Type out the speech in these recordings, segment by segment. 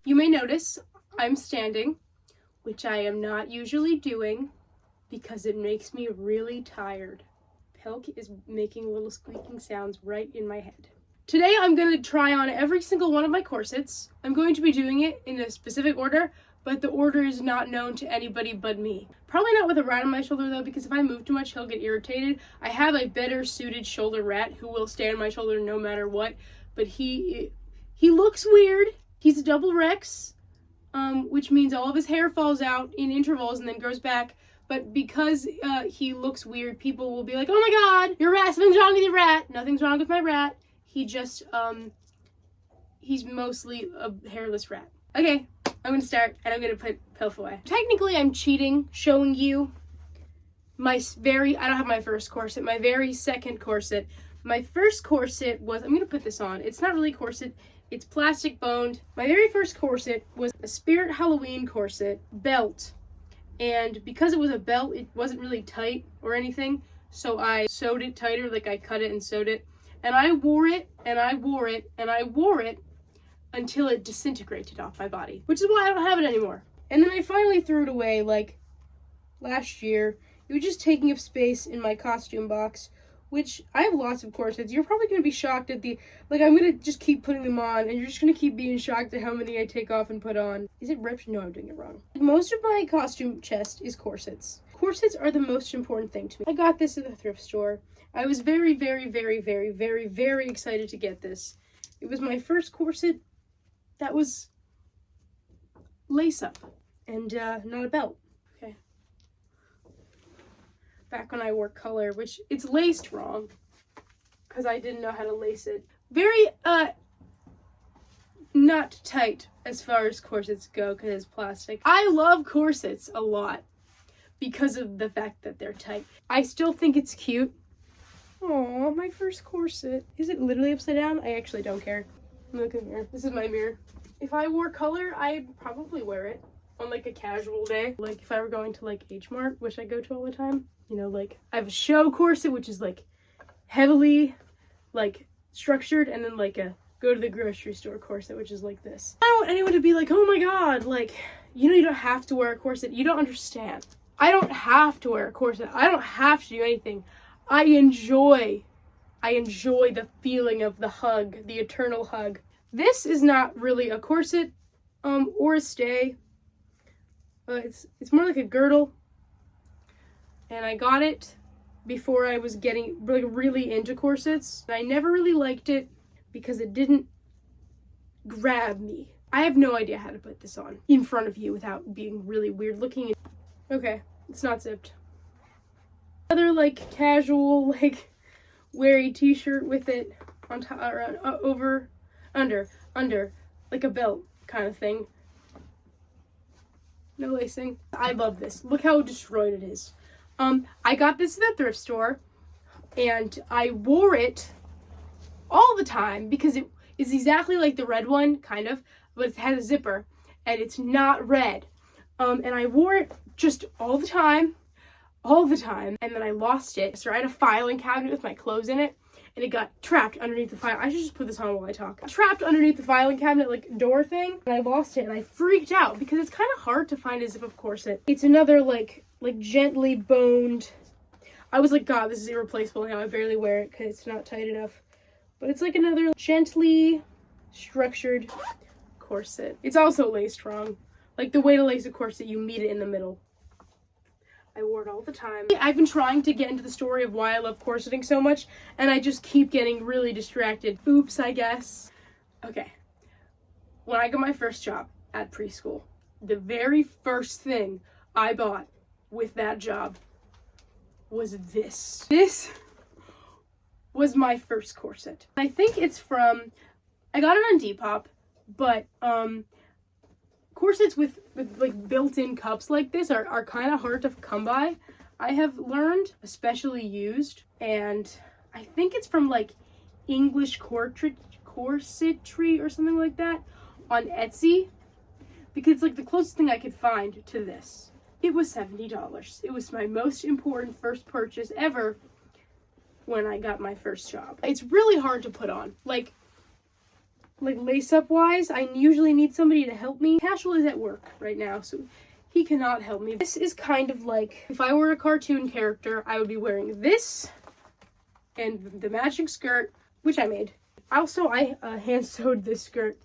You may notice I'm standing, which I am not usually doing because it makes me really tired. Pilk is making little squeaking sounds right in my head. Today I'm going to try on every single one of my corsets. I'm going to be doing it in a specific order, but the order is not known to anybody but me. Probably not with a rat on my shoulder though, because if I move too much, he'll get irritated. I have a better suited shoulder rat who will stay on my shoulder no matter what, but he looks weird. He's a double Rex, which means all of his hair falls out in intervals and then grows back. But because he looks weird, people will be like, "Oh my God, your rat! Something's wrong with your rat." Nothing's wrong with my rat. He just he's mostly a hairless rat. Okay, I'm gonna start and I'm gonna put Pilf away. Technically, I'm cheating, showing you I don't have my first corset, my very second corset. My first corset was, I'm gonna put this on. It's not really corset. It's plastic boned. My very first corset was a Spirit Halloween corset belt. And because it was a belt, it wasn't really tight or anything. So I sewed it tighter, like I cut it and sewed it. And I wore it, and I wore it, and I wore it until it disintegrated off my body. Which is why I don't have it anymore. And then I finally threw it away, like, last year. It was just taking up space in my costume box. Which, I have lots of corsets. You're probably going to be shocked at I'm going to just keep putting them on, and you're just going to keep being shocked at how many I take off and put on. Is it ripped? No, I'm doing it wrong. Most of my costume chest is corsets. Corsets are the most important thing to me. I got this at the thrift store. I was very, very, very, very, very, very excited to get this. It was my first corset that was lace up and not a belt. Okay. Back when I wore color, which it's laced wrong because I didn't know how to lace it. Very not tight as far as corsets go because it's plastic. I love corsets a lot because of the fact that they're tight. I still think it's cute. Aw, my first corset. Is it literally upside down? I actually don't care. Look in the mirror. This is my mirror. If I wore color, I'd probably wear it on like a casual day. Like if I were going to like H Mart, which I go to all the time. You know, like I have a show corset, which is like heavily like structured, and then like a go to the grocery store corset, which is like this. I don't want anyone to be like, "Oh my God, like, you know, you don't have to wear a corset." You don't understand. I don't have to wear a corset. I don't have to do anything. I enjoy the feeling of the hug, the eternal hug. This is not really a corset, or a stay. It's more like a girdle. And I got it before I was getting like really into corsets. I never really liked it because it didn't grab me. I have no idea how to put this on in front of you without being really weird looking. Okay, it's not zipped. Another like casual like wear a t-shirt with it on top or under like a belt kind of thing. No lacing. I love this. Look how destroyed it is. I got this at the thrift store and I wore it all the time because it is exactly like the red one, kind of, but it has a zipper and it's not red. And I wore it just all the time, and then I lost it. So I had a filing cabinet with my clothes in it, and it got trapped underneath the file. I should just put this on while I talk. Trapped underneath the filing cabinet, like, door thing, and I lost it, and I freaked out, because it's kind of hard to find a zip-up corset. It's another, like gently boned. I was like, God, this is irreplaceable now. I barely wear it, because it's not tight enough. But it's like another gently structured corset. It's also laced wrong. Like, the way to lace a corset, you meet it in the middle. I wore it all the time. I've been trying to get into the story of why I love corseting so much, and I just keep getting really distracted. Oops, I guess. Okay. When I got my first job at preschool, the very first thing I bought with that job was this. This was my first corset. I think it's from, I got it on Depop, but corsets with like built-in cups like this are kind of hard to come by, I have learned, especially used. And I think it's from like English corsetry or something like that on Etsy, because it's like the closest thing I could find to this. It was $70. It was my most important first purchase ever when I got my first job. It's really hard to put on. Like, like lace up wise, I usually need somebody to help me. Casual is at work right now, so he cannot help me. This is kind of like, if I were a cartoon character, I would be wearing this and the matching skirt, which I made. Also, I hand sewed this skirt.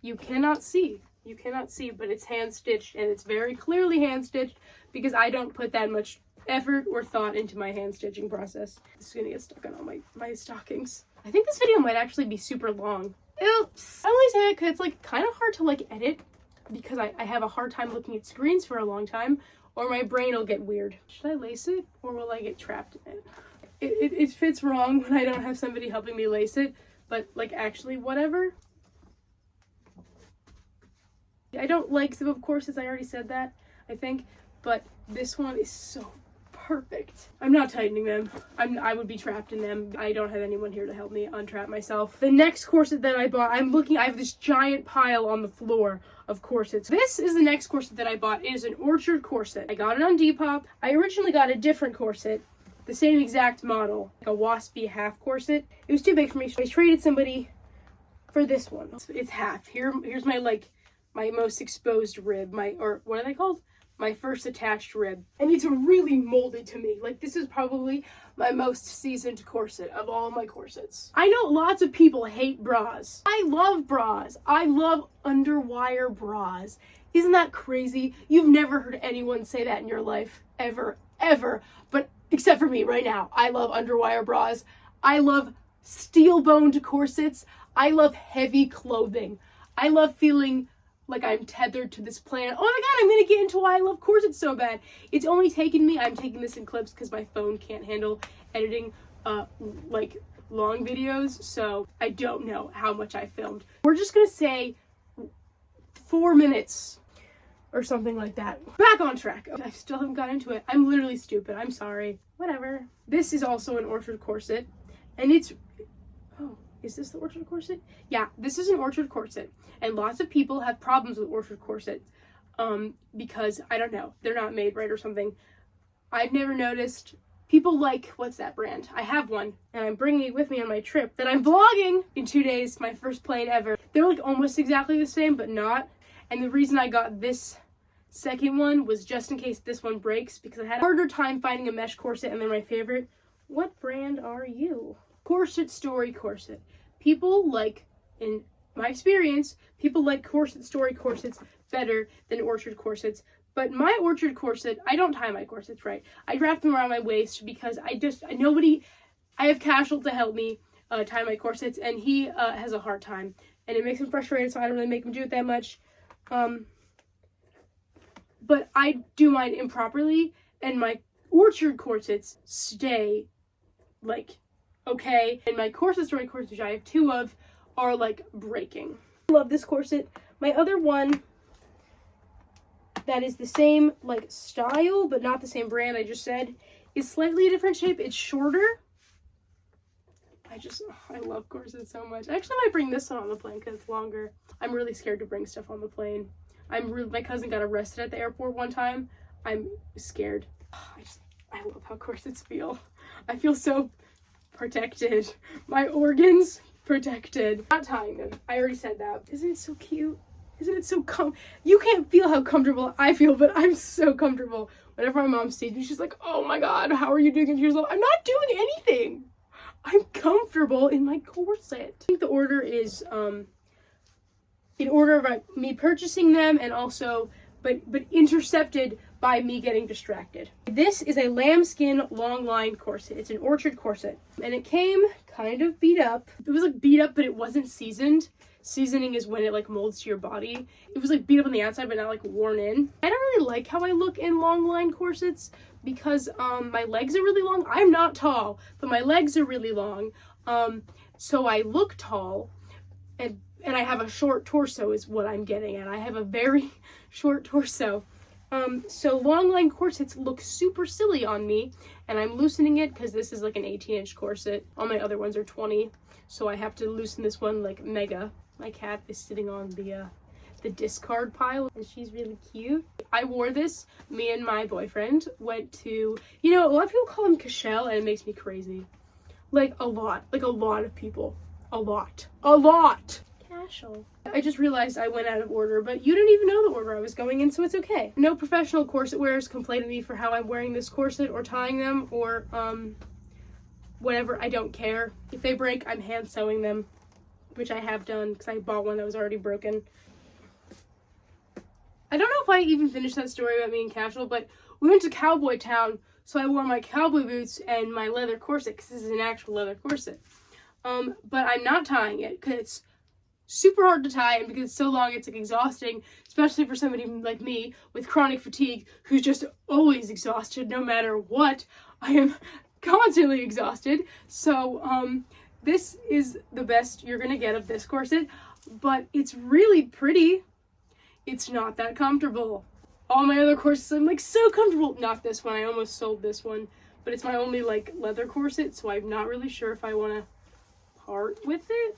You cannot see, but it's hand stitched, and it's very clearly hand stitched because I don't put that much effort or thought into my hand stitching process. This is gonna get stuck on all my stockings. I think this video might actually be super long. Oops. I only say that because it's like kind of hard to like edit because I have a hard time looking at screens for a long time, or my brain will get weird. Should I lace it, or will I get trapped in it? It fits wrong when I don't have somebody helping me lace it, but like actually whatever. I don't like some of corsets, I already said that, I think, but this one is so perfect. I'm not tightening them. I would be trapped in them. I don't have anyone here to help me untrap myself. The next corset that I bought, I have this giant pile on the floor of corsets. This is the next corset that I bought. It is an Orchard corset. I got it on Depop. I originally got a different corset, the same exact model, like a waspy half corset. It was too big for me, so I traded somebody for this one. It's half. Here's my my most exposed rib, or what are they called? My first attached rib. And it's really molded to me. Like, this is probably my most seasoned corset of all my corsets. I know lots of people hate bras. I love bras. I love underwire bras. Isn't that crazy? You've never heard anyone say that in your life, ever, ever. But except for me right now. I love underwire bras. I love steel-boned corsets. I love heavy clothing. I love feeling like I'm tethered to this planet. Oh my god, I'm gonna get into why I love corsets so bad. It's only taken me, I'm taking this in clips because my phone can't handle editing like long videos, so I don't know how much I filmed. We're just gonna say 4 minutes or something like that. Back on track. I still haven't got into it. I'm literally stupid. I'm sorry. Whatever. This is also an Orchard corset, and it's, oh, is this the Orchard corset? Yeah, this is an Orchard corset. And lots of people have problems with Orchard corsets because, I don't know, they're not made right or something. I've never noticed. People like, what's that brand? I have one, and I'm bringing it with me on my trip that I'm vlogging in 2 days, my first plane ever. They're like almost exactly the same, but not. And the reason I got this second one was just in case this one breaks, because I had a harder time finding a mesh corset, and they're my favorite. What brand are you? Corset Story corset. People like, in my experience, people like Corset Story corsets better than Orchard corsets. But my Orchard corset, I don't tie my corsets right. I wrap them around my waist because I have Casual to help me tie my corsets, and he has a hard time. And it makes him frustrated, so I don't really make him do it that much. But I do mine improperly, and my Orchard corsets stay, like, okay. And my Corset Story corsets, which I have 2 of, are like breaking. I love this corset. My other one that is the same like style but not the same brand I just said is slightly a different shape. It's shorter. I love corsets so much. I actually might bring this one on the plane because it's longer. I'm really scared to bring stuff on the plane. My cousin got arrested at the airport one time. I'm scared. I love how corsets feel. I feel so protected. My organs protected. Not tying them. I already said that. Isn't it so cute? Isn't it so you can't feel how comfortable I feel, but I'm so comfortable. Whenever my mom sees me, she's like, oh my god, how are you doing it to yourself? I'm not doing anything. I'm comfortable in my corset. I think the order is in order of me purchasing them, and also but intercepted by me getting distracted. This is a lambskin Longline corset. It's an Orchard corset, and it came kind of beat up. It was like beat up, but it wasn't seasoned. Seasoning is when it like molds to your body. It was like beat up on the outside, but not like worn in. I don't really like how I look in Longline corsets because my legs are really long. I'm not tall, but my legs are really long. So I look tall, and I have a short torso is what I'm getting at. I have a very short torso. So Longline corsets look super silly on me, and I'm loosening it because this is like an 18-inch corset. All my other ones are 20, so I have to loosen this one like mega. My cat is sitting on the discard pile, and she's really cute. I wore this. Me and my boyfriend went to, a lot of people call him Cashel, and it makes me crazy. Like a lot of people. A lot. special. I just realized I went out of order, but you didn't even know the order I was going in, so it's okay. No professional corset wearers complain to me for how I'm wearing this corset or tying them or whatever. I don't care. If they break, I'm hand sewing them, which I have done because I bought one that was already broken. I don't know if I even finished that story about me and Casual, but we went to Cowboy Town, so I wore my cowboy boots and my leather corset because this is an actual leather corset. But I'm not tying it because it's super hard to tie, and because it's so long, it's like exhausting, especially for somebody like me with chronic fatigue who's just always exhausted no matter what. I am constantly exhausted. So this is the best you're gonna get of this corset, but it's really pretty. It's not that comfortable. All my other corsets, I'm like so comfortable. Not this one, I almost sold this one, but it's my only like leather corset, so I'm not really sure if I wanna part with it.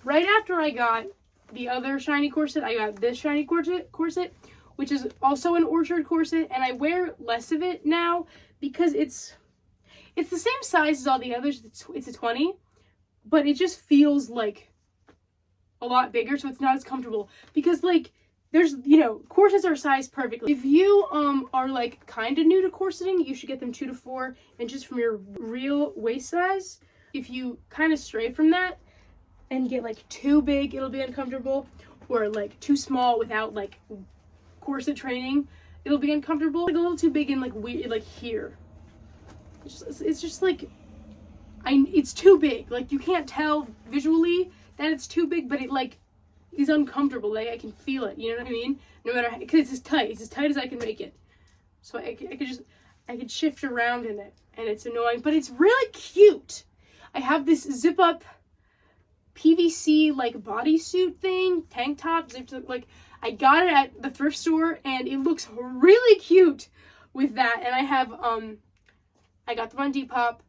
Right after I got the other shiny corset, I got this shiny corset, which is also an Orchard corset, and I wear less of it now because it's the same size as all the others. It's a 20, but it just feels like a lot bigger, so it's not as comfortable because like there's, you know, corsets are sized perfectly. If you are like kind of new to corseting, you should get them 2 to 4 inches from your real waist size. If you kind of stray from that and get like too big, it'll be uncomfortable, or like too small without like corset training, it'll be uncomfortable. Like a little too big and like weird, like here. It's just like, it's too big. Like you can't tell visually that it's too big, but it like is uncomfortable. Like I can feel it. You know what I mean? No matter how, because it's as tight as I can make it. So I could shift around in it, and it's annoying, but it's really cute. I have this zip up PVC like bodysuit thing, tank top, zipped up, like I got it at the thrift store and it looks really cute with that. And I have I got them on Depop.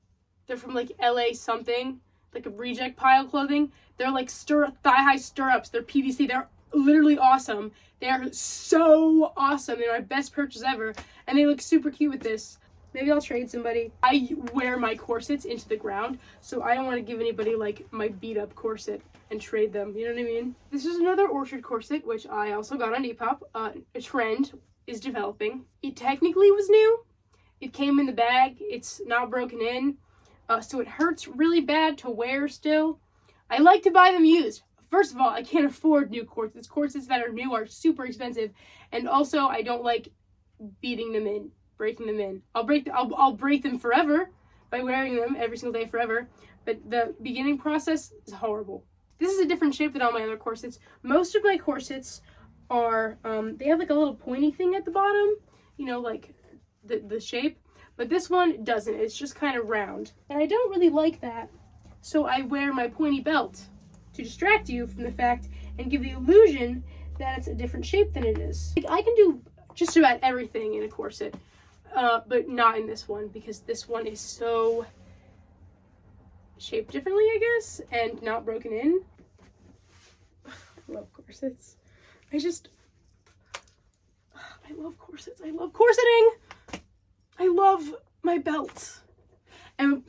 They're from like LA something, like a reject pile clothing. They're like thigh-high stirrups. They're PVC. They're literally awesome. They are so awesome. They're my best purchase ever, and they look super cute with this. Maybe I'll trade somebody. I wear my corsets into the ground, so I don't want to give anybody like my beat up corset and trade them. You know what I mean? This is another Orchard corset, which I also got on Depop. A trend is developing. It technically was new. It came in the bag. It's not broken in, so it hurts really bad to wear still. I like to buy them used. First of all, I can't afford new corsets. Corsets that are new are super expensive, and also I don't like beating them in. Breaking them in. I'll break them forever by wearing them every single day forever, but the beginning process is horrible. This is a different shape than all my other corsets. Most of my corsets are they have like a little pointy thing at the bottom, you know, like the shape, but this one doesn't. It's just kind of round, and I don't really like that, so I wear my pointy belt to distract you from the fact and give the illusion that it's a different shape than it is. Like, I can do just about everything in a corset, but not in this one, because this one is so shaped differently, I guess, and not broken in. I love corsets. I love corsets. I love corseting. I love my belt. And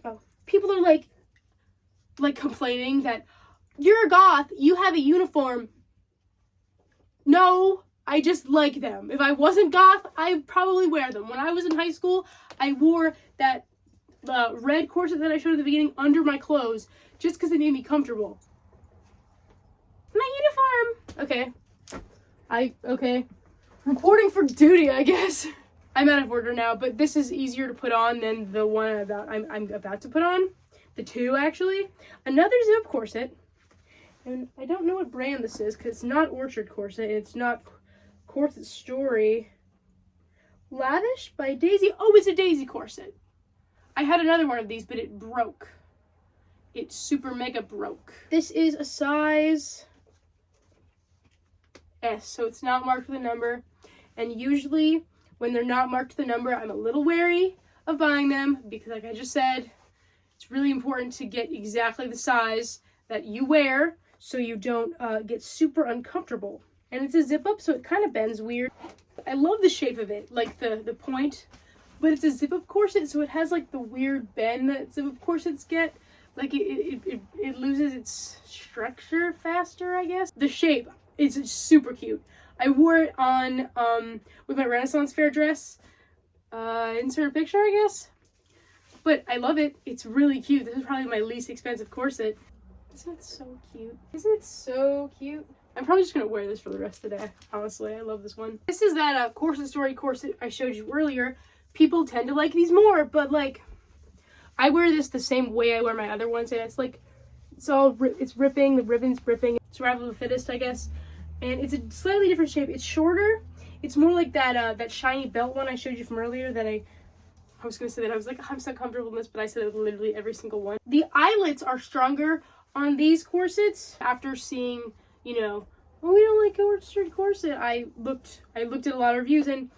people are like complaining that you're a goth, you have a uniform. No, I just like them. If I wasn't goth, I'd probably wear them. When I was in high school, I wore that red corset that I showed at the beginning under my clothes just because it made me comfortable. My uniform! Okay. Reporting for duty, I guess. I'm out of order now, but this is easier to put on than the one I'm about to put on. The two, actually. Another zip corset. And I don't know what brand this is because it's not Orchard corset and it's not Corset Story. Lavish by Daisy. Oh, it's a Daisy corset. I had another one of these, but it broke. It super mega broke. This is a size S, so it's not marked with a number. And usually, when they're not marked with a number, I'm a little wary of buying them because, like I just said, it's really important to get exactly the size that you wear so you don't get super uncomfortable. And it's a zip up, so it kind of bends weird. I love the shape of it, like the point, but it's a zip up corset, so it has like the weird bend that zip up corsets get, Like it loses its structure faster, I guess. The shape is super cute. I wore it on with my Renaissance Fair dress. Insert a picture, I guess. But I love it. It's really cute. This is probably my least expensive corset. Isn't it so cute? Isn't it so cute? I'm probably just gonna wear this for the rest of the day. Honestly, I love this one. This is that Corset Story corset I showed you earlier. People tend to like these more, but like, I wear this the same way I wear my other ones, and it's like, it's ripping, the ribbon's ripping. Survival of the fittest, I guess. And it's a slightly different shape. It's shorter. It's more like that shiny belt one I showed you from earlier that I was gonna say that I was like, I'm so comfortable in this, but I said it with literally every single one. The eyelets are stronger on these corsets. After seeing, you know, oh, we don't like a corset, I looked at a lot of reviews, and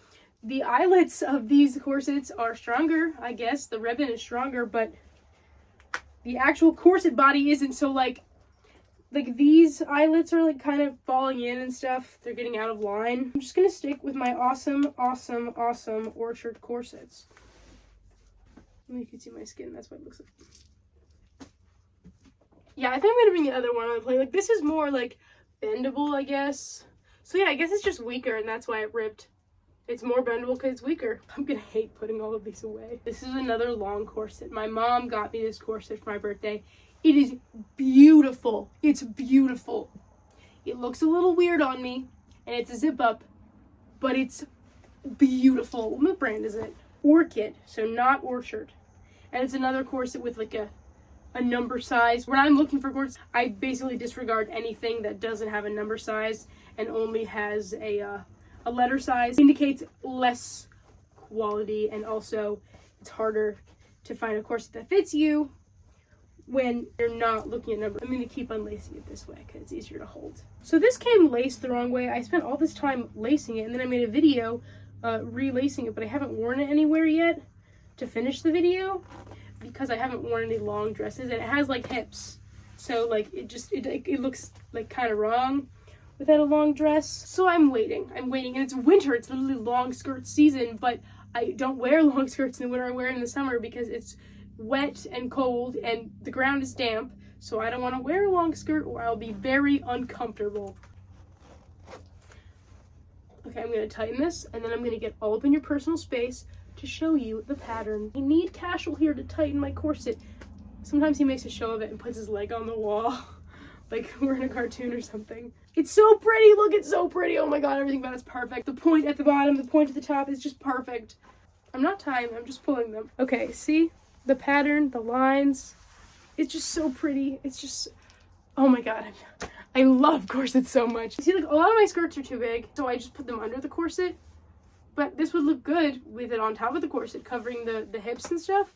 the eyelets of these corsets are stronger, I guess. The ribbon is stronger, but the actual corset body isn't. So like these eyelets are like kind of falling in and stuff. They're getting out of line. I'm just gonna stick with my awesome Orchard corsets. You can see my skin, that's what it looks like. Yeah, I think I'm gonna bring the other one on the plate. Like, this is more like bendable, I guess. So yeah, I guess it's just weaker, and that's why it ripped. It's more bendable because it's weaker. I'm gonna hate putting all of these away. This is another long corset. My mom got me this corset for my birthday. It is beautiful. It's beautiful. It looks a little weird on me, and it's a zip up, but it's beautiful. What brand is it? Orchid, so not Orchard. And it's another corset with like a number size. When I'm looking for corsets, I basically disregard anything that doesn't have a number size and only has a letter size. It indicates less quality, and also it's harder to find a corset that fits you when you're not looking at numbers. I'm going to keep unlacing it this way because it's easier to hold. So this came laced the wrong way. I spent all this time lacing it, and then I made a video relacing it, but I haven't worn it anywhere yet to finish the video because I haven't worn any long dresses, and it has like hips. So like it looks like kind of wrong without a long dress. So I'm waiting, and it's winter. It's literally long skirt season, but I don't wear long skirts in the winter. I wear it in the summer because it's wet and cold and the ground is damp. So I don't want to wear a long skirt or I'll be very uncomfortable. Okay, I'm going to tighten this, and then I'm going to get all up in your personal space to show you the pattern. I need Casual here to tighten my corset. Sometimes he makes a show of it and puts his leg on the wall like we're in a cartoon or something. It's so pretty. Look, it's so pretty. Oh my god, everything about it's perfect. The point at the bottom, the point at the top is just perfect. I'm not tying them, I'm just pulling them. Okay, see? The pattern, the lines. It's just so pretty. It's just, oh my god. I love corsets so much. See, like, a lot of my skirts are too big, so I just put them under the corset. But this would look good with it on top of the corset, covering the hips and stuff.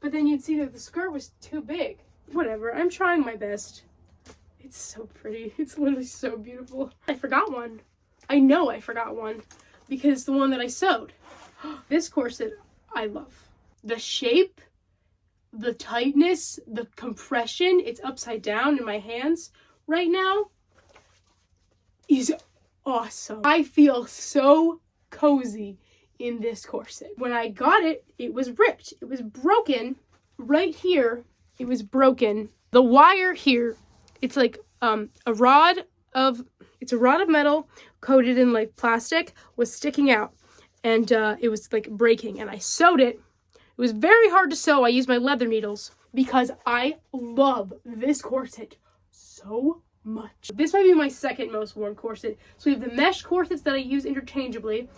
But then you'd see that the skirt was too big. Whatever, I'm trying my best. It's so pretty. It's literally so beautiful. I forgot one. I know I forgot one because the one that I sewed. This corset, I love. The shape, the tightness, the compression, it's upside down in my hands right now, is awesome. I feel so cozy in this corset. When I got it, it was ripped. It was broken right here. It was broken. The wire here, it's like a rod of metal coated in like plastic was sticking out, and it was like breaking, and I sewed it. It was very hard to sew. I used my leather needles because I love this corset so much. This might be my second most worn corset. So we have the mesh corsets that I use interchangeably.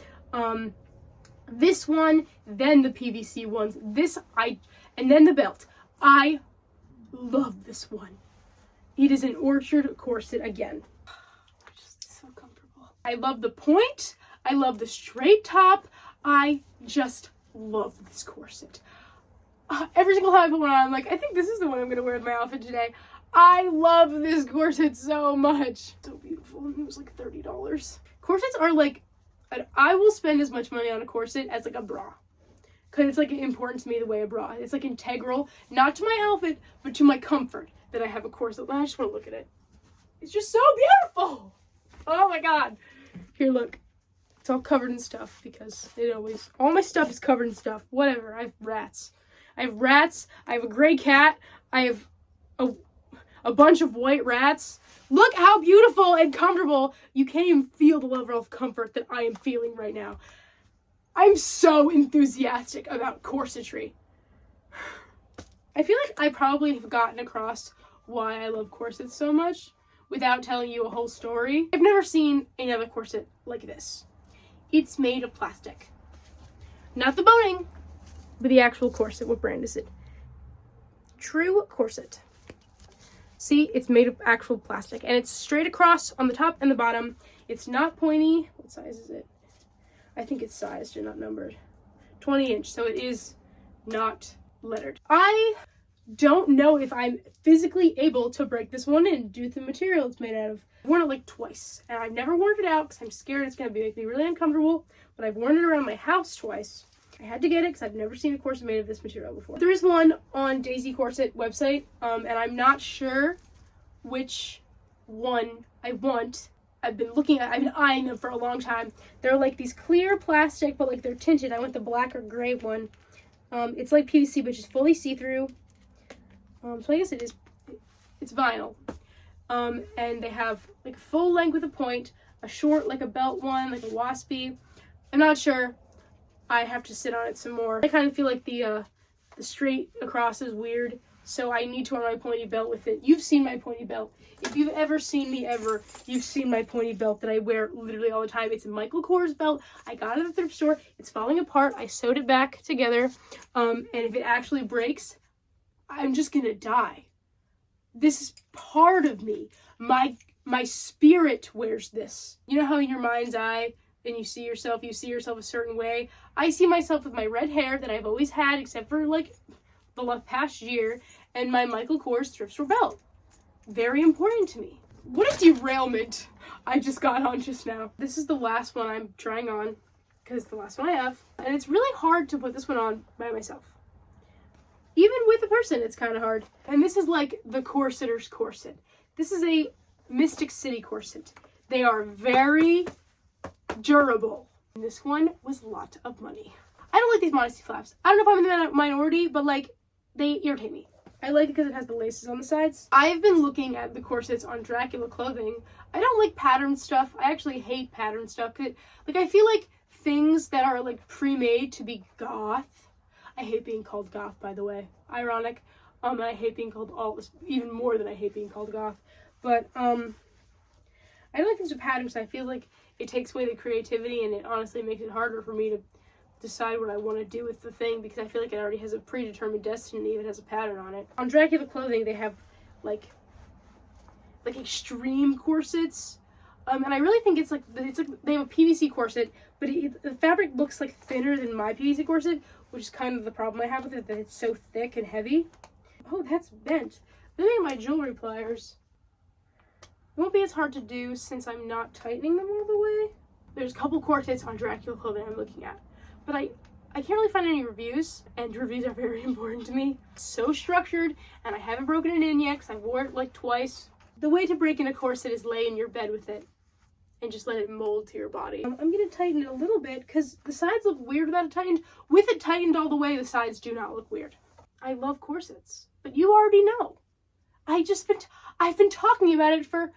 This one, then the PVC ones. And then the belt. I love this one. It is an Orchard corset again. Just so comfortable. I love the point. I love the straight top. I just love this corset. Every single time I put one on, I'm like, I think this is the one I'm gonna wear with my outfit today. I love this corset so much. So beautiful. It was like $30. Corsets are like, I will spend as much money on a corset as like a bra. Because it's like important to me the way a bra. It's like integral, not to my outfit, but to my comfort that I have a corset. I just want to look at it. It's just so beautiful. Oh my god. Here, look. It's all covered in stuff because all my stuff is covered in stuff. Whatever. I have rats. I have a gray cat. I have a bunch of white rats. Look how beautiful and comfortable. You can't even feel the level of comfort that I am feeling right now. I'm so enthusiastic about corsetry. I feel like I probably have gotten across why I love corsets so much without telling you a whole story. I've never seen another corset like this. It's made of plastic. Not the boning, but the actual corset. What brand is it? True Corset. See, it's made of actual plastic, and it's straight across on the top and the bottom. It's not pointy. What size is it? I think it's sized and not numbered. 20-inch, so it is not lettered. I don't know if I'm physically able to break this one in due to the material it's made out of. I've worn it like twice, and I've never worn it out because I'm scared it's going to make me really uncomfortable, but I've worn it around my house twice. I had to get it because I've never seen a corset made of this material before. There is one on Daisy Corset website, and I'm not sure which one I want. I've been eyeing them for a long time. They're like these clear plastic, but like they're tinted. I want the black or gray one. It's like PVC, but just fully see-through. So I guess it's vinyl. And they have like full length with a point, a short, like a belt one, like a waspy. I'm not sure. I have to sit on it some more. I kind of feel like the straight across is weird, so I need to wear my pointy belt with it. You've seen my pointy belt. If you've ever seen me ever, you've seen my pointy belt that I wear literally all the time. It's a Michael Kors belt. I got it at the thrift store. It's falling apart. I sewed it back together, and if it actually breaks, I'm just gonna die. This is part of me. My spirit wears this. You know how in your mind's eye, and you see yourself a certain way. I see myself with my red hair that I've always had, except for like the past year, and my Michael Kors thrift store belt. Very important to me. What a derailment I just got on just now. This is the last one I'm trying on, because it's the last one I have, and it's really hard to put this one on by myself. Even with a person, it's kind of hard. And this is like the corsetter's corset. This is a Mystic City corset. They are very durable. And this one was a lot of money. I don't like these modesty flaps. I don't know if I'm in the minority, but like, they irritate me. I like it because it has the laces on the sides. I've been looking at the corsets on Dracula clothing. I don't like patterned stuff. I actually hate patterned stuff. Like, I feel like things that are like pre-made to be goth. I hate being called goth, by the way. Ironic. And I hate being called all this, even more than I hate being called goth. But I don't like things with patterns. I feel like it takes away the creativity, and it honestly makes it harder for me to decide what I want to do with the thing, because I feel like it already has a predetermined destiny if it has a pattern on it. On Dracula clothing, they have like extreme corsets, and I really think it's like they have a PVC corset, but the fabric looks like thinner than my PVC corset, which is kind of the problem I have with it, that it's so thick and heavy. Oh, that's bent. Let me get my jewelry pliers. It won't be as hard to do since I'm not tightening them all the way. There's a couple corsets on Dracula clothing I'm looking at, but I can't really find any reviews, and reviews are very important to me. It's so structured, and I haven't broken it in yet because I wore it like twice. The way to break in a corset is lay in your bed with it and just let it mold to your body. I'm going to tighten it a little bit because the sides look weird without it tightened. With it tightened all the way, the sides do not look weird. I love corsets, but you already know. I've been talking about it for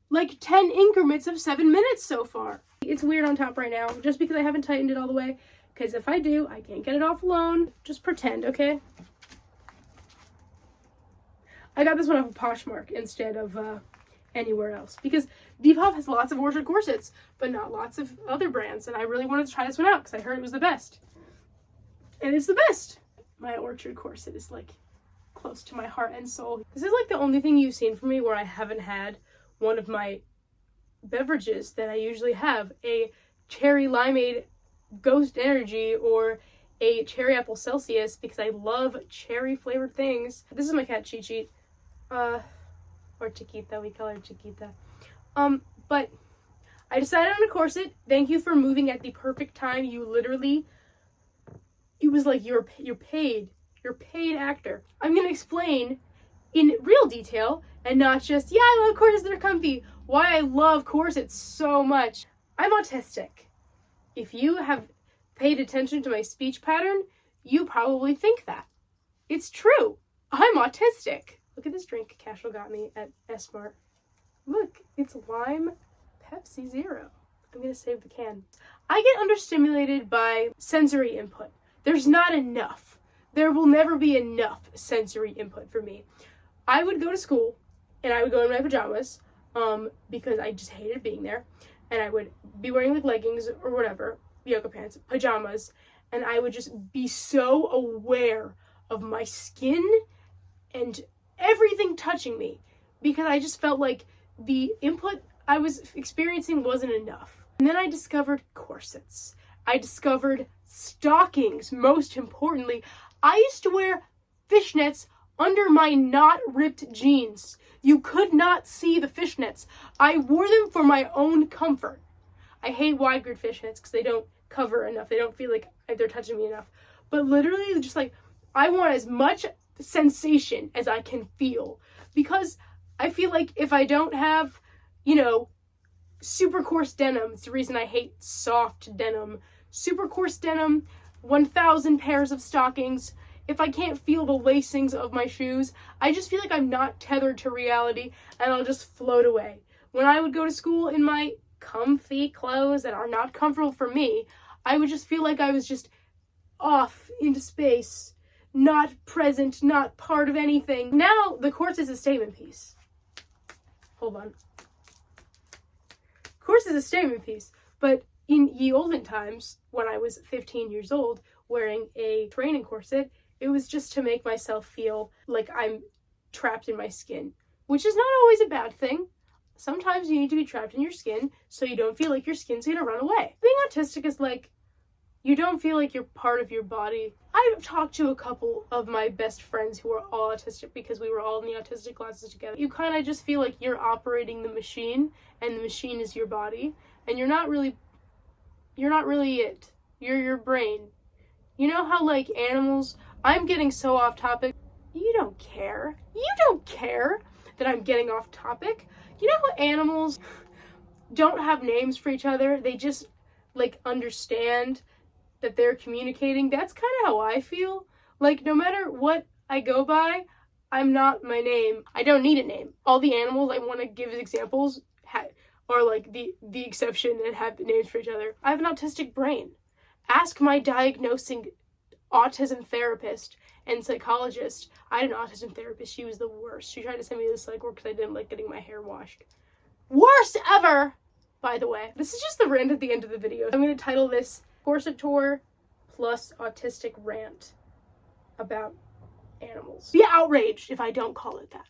like 10 increments of 7 minutes so far. It's weird on top right now just because I haven't tightened it all the way, because if I do, I can't get it off alone. Just pretend, okay? I got this one off of Poshmark instead of anywhere else, because Depop has lots of Orchard corsets, but not lots of other brands, and I really wanted to try this one out because I heard it was the best. And it's the best. My Orchard corset is like close to my heart and soul. This is like the only thing you've seen from me where I haven't had one of my beverages that I usually have, a cherry limeade Ghost Energy or a cherry apple Celsius, because I love cherry flavored things. This is my cat Cheat Cheat, or Chiquita, we call her Chiquita. But I decided on a corset. Thank you for moving at the perfect time. You literally, it was like you're paid actor. I'm gonna explain in real detail, and not just, yeah, I love corsets, they're comfy, why I love corsets so much. I'm autistic. If you have paid attention to my speech pattern, you probably think that. It's true. I'm autistic. Look at this drink Cashel got me at S-Mart. Look, it's lime Pepsi Zero. I'm gonna save the can. I get understimulated by sensory input. There's not enough. There will never be enough sensory input for me. I would go to school and I would go in my pajamas because I just hated being there. And I would be wearing like leggings or whatever, yoga pants, pajamas, and I would just be so aware of my skin and everything touching me because I just felt like the input I was experiencing wasn't enough. And then I discovered corsets. I discovered stockings, most importantly. I used to wear fishnets under my not ripped jeans. You could not see the fishnets. I wore them for my own comfort. I hate wide grid fishnets because they don't cover enough. They don't feel like they're touching me enough. But literally, just like, I want as much sensation as I can feel. Because I feel like if I don't have, super coarse denim, it's the reason I hate soft denim. Super coarse denim, 1,000 pairs of stockings. If I can't feel the lacings of my shoes, I just feel like I'm not tethered to reality and I'll just float away. When I would go to school in my comfy clothes that are not comfortable for me, I would just feel like I was just off into space, not present, not part of anything. Now, the corset is a statement piece. Hold on. Corset is a statement piece, but in ye olden times, when I was 15 years old, wearing a training corset, it was just to make myself feel like I'm trapped in my skin, which is not always a bad thing. Sometimes you need to be trapped in your skin so you don't feel like your skin's gonna run away. Being autistic is like, you don't feel like you're part of your body. I've talked to a couple of my best friends who are all autistic because we were all in the autistic classes together. You kind of just feel like you're operating the machine and the machine is your body and you're not really it. You're your brain. You know how like animals, I'm getting so off topic. You don't care. You don't care that I'm getting off topic. You know how animals don't have names for each other? They just like understand that they're communicating. That's kind of how I feel. Like no matter what I go by, I'm not my name. I don't need a name. All the animals I want to give as examples are like the exception and have names for each other. I have an autistic brain. Ask my diagnosing autism therapist and psychologist. I had an autism therapist. She was the worst. She tried to send me to psych work because I didn't like getting my hair washed. Worst ever! By the way, this is just the rant at the end of the video. I'm going to title this Corset Tour plus Autistic Rant about animals. Be outraged if I don't call it that.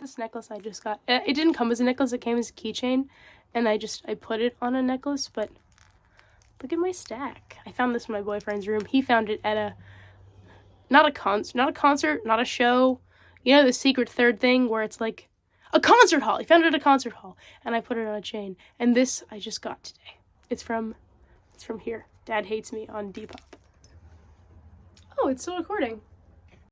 This necklace I just got, it didn't come as a necklace, it came as a keychain, and I put it on a necklace, but look at my stack. I found this in my boyfriend's room. He found it at not a concert, not a show. You know the secret third thing where it's like a concert hall. He found it at a concert hall, and I put it on a chain. And this I just got today. It's from here. Dad Hates Me on Depop. Oh, it's still recording.